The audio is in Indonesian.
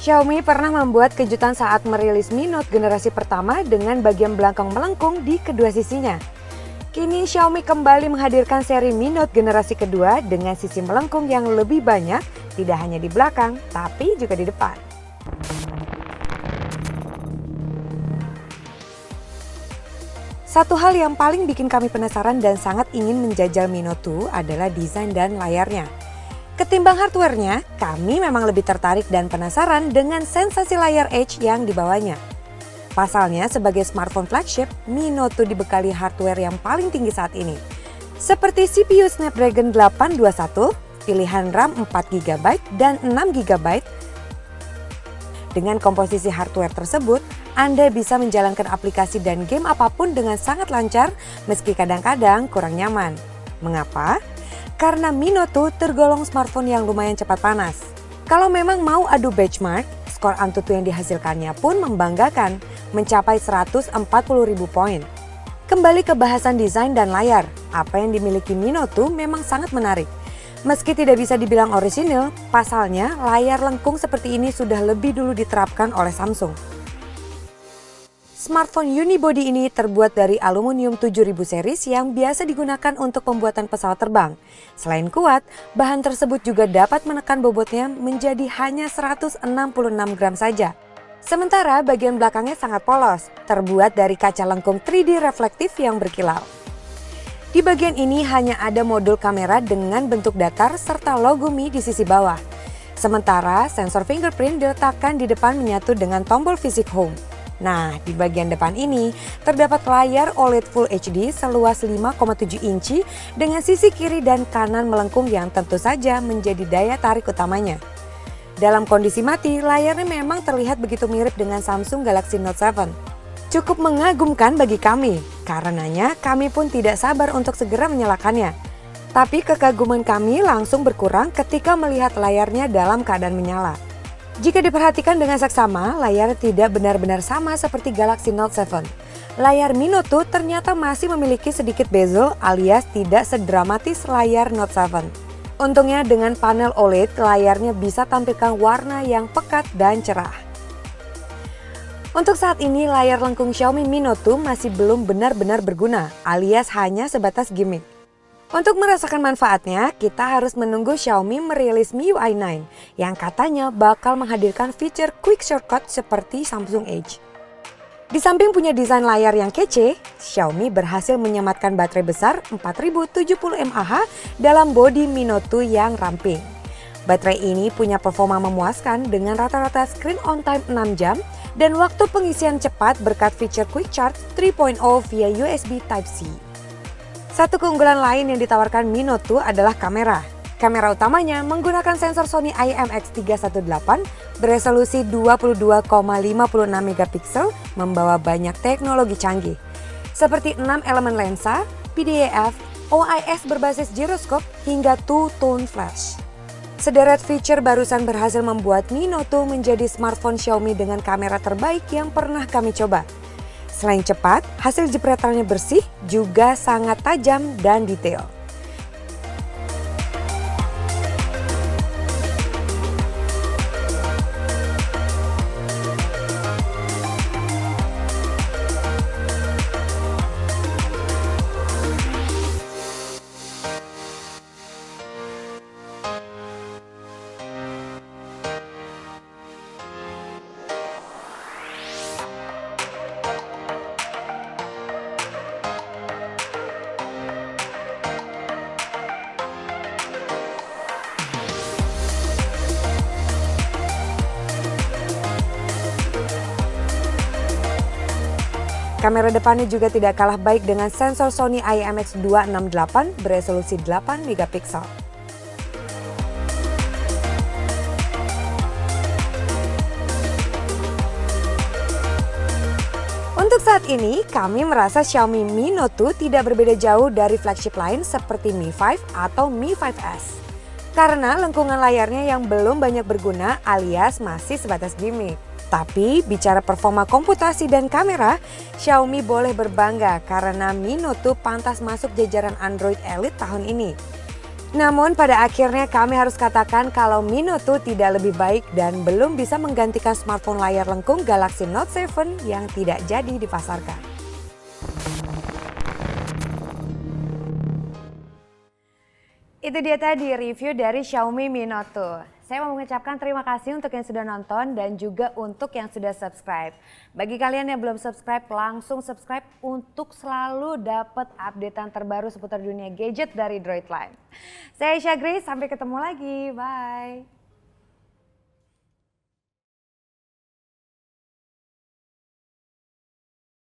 Xiaomi pernah membuat kejutan saat merilis Mi Note generasi pertama dengan bagian belakang melengkung di kedua sisinya. Kini Xiaomi kembali menghadirkan seri Mi Note generasi kedua dengan sisi melengkung yang lebih banyak, tidak hanya di belakang, tapi juga di depan. Satu hal yang paling bikin kami penasaran dan sangat ingin menjajal Mi Note 2 adalah desain dan layarnya. Ketimbang hardware-nya, kami memang lebih tertarik dan penasaran dengan sensasi layar Edge yang dibawanya. Pasalnya, sebagai smartphone flagship, Mi Note 2 dibekali hardware yang paling tinggi saat ini. Seperti CPU Snapdragon 821, pilihan RAM 4GB dan 6GB. Dengan komposisi hardware tersebut, Anda bisa menjalankan aplikasi dan game apapun dengan sangat lancar, meski kadang-kadang kurang nyaman. Mengapa? Karena Mi Note 2 tergolong smartphone yang lumayan cepat panas. Kalau memang mau adu benchmark, skor Antutu yang dihasilkannya pun membanggakan, mencapai 140.000 poin. Kembali ke bahasan desain dan layar, apa yang dimiliki Mi Note 2 memang sangat menarik. Meski tidak bisa dibilang orisinil, pasalnya layar lengkung seperti ini sudah lebih dulu diterapkan oleh Samsung. Smartphone unibody ini terbuat dari aluminium 7000 series yang biasa digunakan untuk pembuatan pesawat terbang. Selain kuat, bahan tersebut juga dapat menekan bobotnya menjadi hanya 166 gram saja. Sementara bagian belakangnya sangat polos, terbuat dari kaca lengkung 3D reflektif yang berkilau. Di bagian ini hanya ada modul kamera dengan bentuk datar serta logo Mi di sisi bawah. Sementara sensor fingerprint diletakkan di depan menyatu dengan tombol Visit Home. Nah, di bagian depan ini terdapat layar OLED Full HD seluas 5,7 inci dengan sisi kiri dan kanan melengkung yang tentu saja menjadi daya tarik utamanya. Dalam kondisi mati, layarnya memang terlihat begitu mirip dengan Samsung Galaxy Note 7. Cukup mengagumkan bagi kami, karenanya kami pun tidak sabar untuk segera menyalakannya. Tapi kekaguman kami langsung berkurang ketika melihat layarnya dalam keadaan menyala. Jika diperhatikan dengan seksama, layar tidak benar-benar sama seperti Galaxy Note 7. Layar Mi Note 2 ternyata masih memiliki sedikit bezel alias tidak sedramatis layar Note 7. Untungnya dengan panel OLED, layarnya bisa tampilkan warna yang pekat dan cerah. Untuk saat ini, layar lengkung Xiaomi Mi Note 2 masih belum benar-benar berguna alias hanya sebatas gimmick. Untuk merasakan manfaatnya, kita harus menunggu Xiaomi merilis MIUI 9 yang katanya bakal menghadirkan fitur quick shortcut seperti Samsung Edge. Di samping punya desain layar yang kece, Xiaomi berhasil menyematkan baterai besar 4070 mAh dalam bodi Mi Note 2 yang ramping. Baterai ini punya performa memuaskan dengan rata-rata screen on time 6 jam dan waktu pengisian cepat berkat fitur Quick Charge 3.0 via USB Type-C. Satu keunggulan lain yang ditawarkan Mi Note 2 adalah kamera. Kamera utamanya menggunakan sensor Sony IMX318 beresolusi 22,56 megapiksel membawa banyak teknologi canggih. Seperti 6 elemen lensa, PDAF, OIS berbasis giroskop, hingga two-tone flash. Sederet fitur barusan berhasil membuat Mi Note 2 menjadi smartphone Xiaomi dengan kamera terbaik yang pernah kami coba. Selain cepat, hasil jepretannya bersih, juga sangat tajam dan detail. Kamera depannya juga tidak kalah baik dengan sensor Sony IMX268 beresolusi 8 megapiksel. Untuk saat ini, kami merasa Xiaomi Mi Note 2 tidak berbeda jauh dari flagship lain seperti Mi 5 atau Mi 5S. Karena lengkungan layarnya yang belum banyak berguna alias masih sebatas gimmick. Tapi bicara performa komputasi dan kamera, Xiaomi boleh berbangga karena Mi Note 2 pantas masuk jajaran Android Elite tahun ini. Namun pada akhirnya kami harus katakan kalau Mi Note 2 tidak lebih baik dan belum bisa menggantikan smartphone layar lengkung Galaxy Note 7 yang tidak jadi dipasarkan. Itu dia tadi review dari Xiaomi Mi Note 2. Saya mau mengucapkan terima kasih untuk yang sudah nonton dan juga untuk yang sudah subscribe. Bagi kalian yang belum subscribe, langsung subscribe untuk selalu dapat updatean terbaru seputar dunia gadget dari Droid Line. Saya Aisyah Grace, sampai ketemu lagi. Bye.